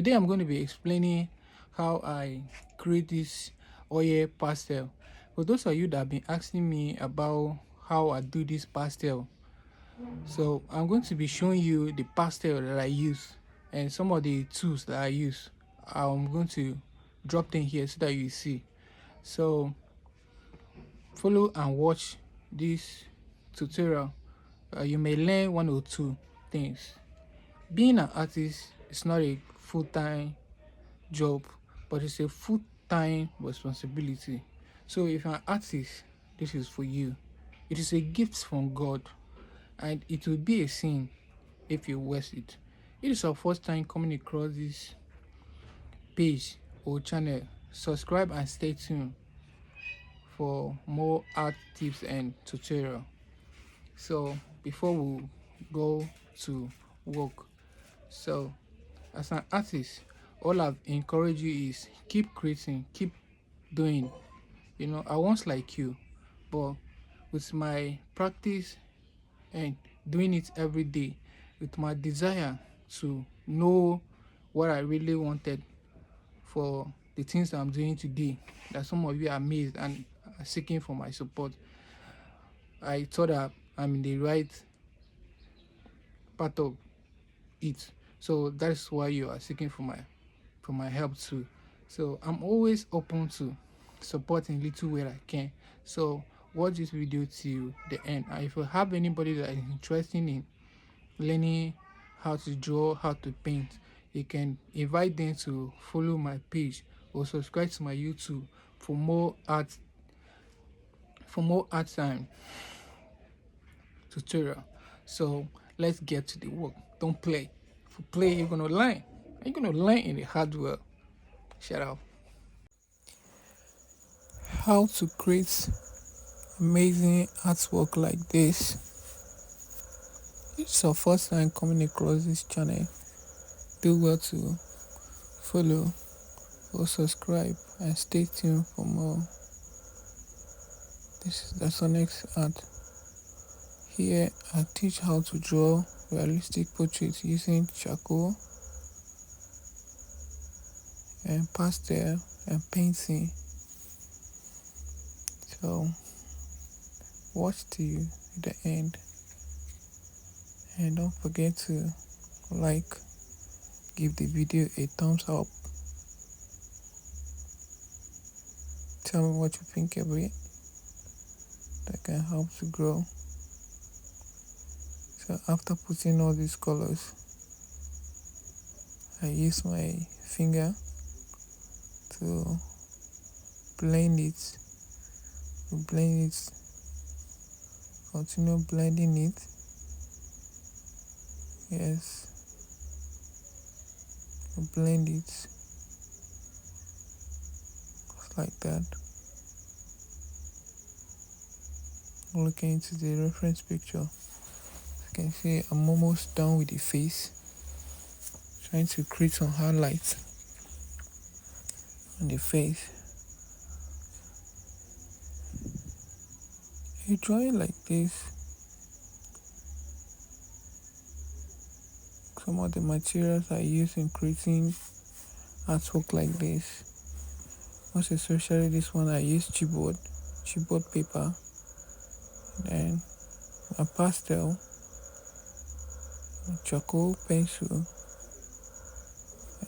Today I'm going to be explaining how I create this oil pastel. For those of you that have been asking me about how I do this pastel, so I'm going to be showing you the pastel that I use and some of the tools that I use. I'm going to drop them here so that you see. So follow and watch this tutorial. You may learn one or two things. Being an artist is not a full-time job, but it's a full-time responsibility. So if you're an artist, this is for you. It is a gift from God, and it will be a sin if you waste it. It is your first time coming across this page or channel. Subscribe and stay tuned for more art tips and tutorial. So before we go to work, so as an artist, all I've encouraged you is keep creating, keep doing. I once like you, but with my practice and doing it every day, with my desire to know what I really wanted for the things that I'm doing today, that some of you are amazed and are seeking for my support, I thought that I'm in the right part of it. So that's why you are seeking for my help too. So I'm always open to supporting little where I can. So watch this video till the end. And if you have anybody that is interested in learning how to draw, how to paint, you can invite them to follow my page or subscribe to my YouTube for more art time tutorial. So let's get to the work. Don't play. If you play, you're gonna learn. You're gonna learn in the hard way. Shut up. How to create amazing artwork like this. It's your first time coming across this channel. Do well to follow or subscribe and stay tuned for more. This is the Sonex art. Here I teach how to draw realistic portraits using charcoal and pastel and painting. So watch till the end and don't forget to like, give the video a thumbs up, tell me what you think of it, that can help to grow. So after putting all these colors, I use my finger to blend it, continue blending it. Yes, blend it just like that. Looking into the reference picture, you can see I'm almost done with the face. Trying to create some highlights on the face. A drawing like this, some of the materials I use in creating artwork like this, most especially this one, I use chipboard paper, then a pastel, a charcoal pencil,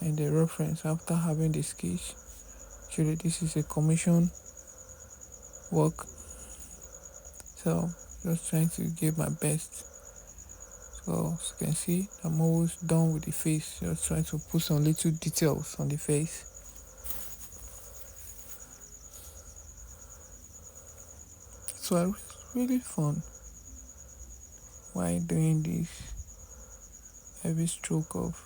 and the reference after having the sketch. Actually, this is a commission work, so just trying to give my best. So as you can see, I'm almost done with the face. Just trying to put some little details on the face. So it's really fun while doing this. Every stroke of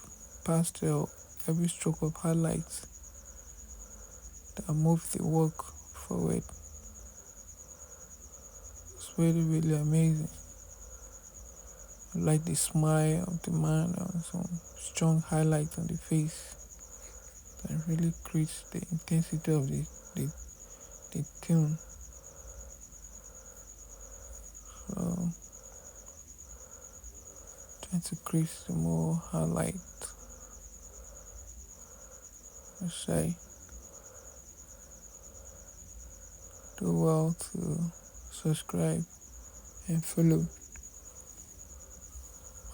pastel, every stroke of highlights that move the work forward. It's really, really amazing. I like the smile of the man and some strong highlights on the face that really creates the intensity of the tune. So trying to create some more highlight as I do well to subscribe and follow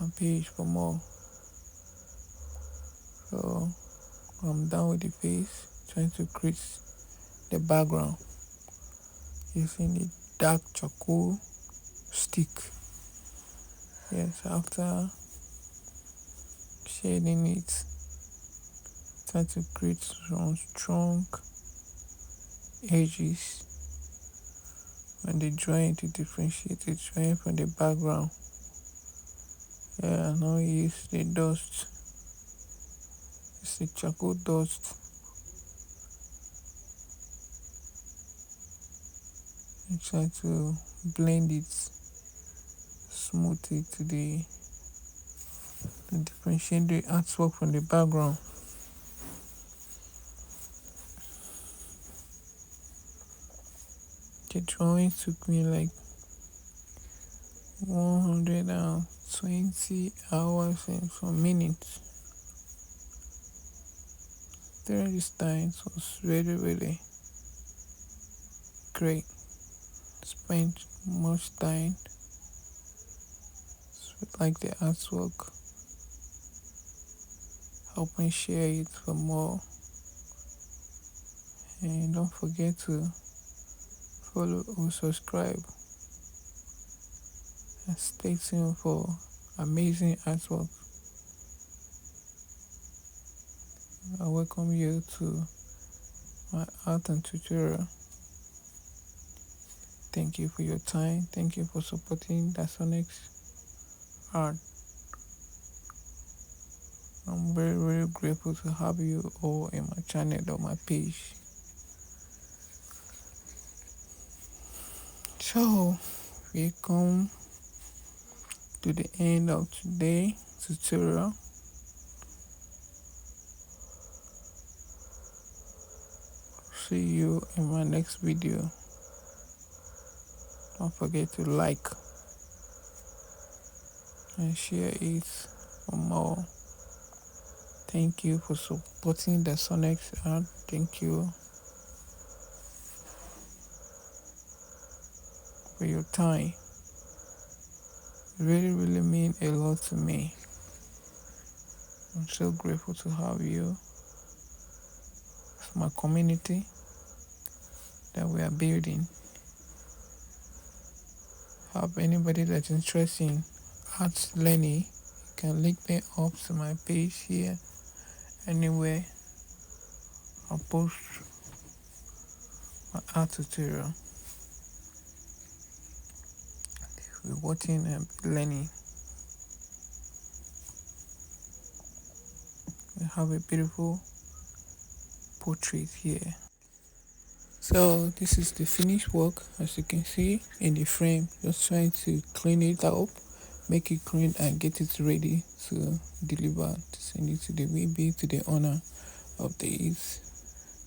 my page for more. So I'm done with the face, trying to create the background using a dark charcoal stick. Yes, after shading it, trying to create some strong edges. When they drawing to differentiate it, drawing from the background. Yeah, now use the dust. It's a charcoal dust. And try to blend it, smooth it to differentiate the artwork from the background. The drawing took me like 120 hours and some minutes. During this time, it was really, really great. Spent much time, like the artwork, helping share it for more. And don't forget to follow or subscribe and stay tuned for amazing artwork. I welcome you to my art and tutorial. Thank you for your time. Thank you for supporting Dasonix art. I'm very, very grateful to have you all in my channel or my page. So we come to the end of today's tutorial. See you in my next video. Don't forget to like and share it for more. Thank you for supporting the Sonex art. Thank you for your time. It really, really mean a lot to me. I'm so grateful to have you as my community that we are building. Have anybody that's interested in art learning, you can link me up to my page here. Anywhere I'll post my art tutorial. We're watching and learning. We have a beautiful portrait here. So this is the finished work, as you can see in the frame. Just trying to clean it up, make it clean and get it ready to deliver, to send it to the WB, to the owner of these.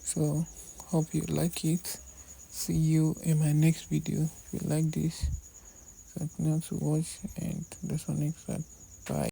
So hope you like it. See you in my next video. If you like this, continue to watch, and that's our next time. Bye.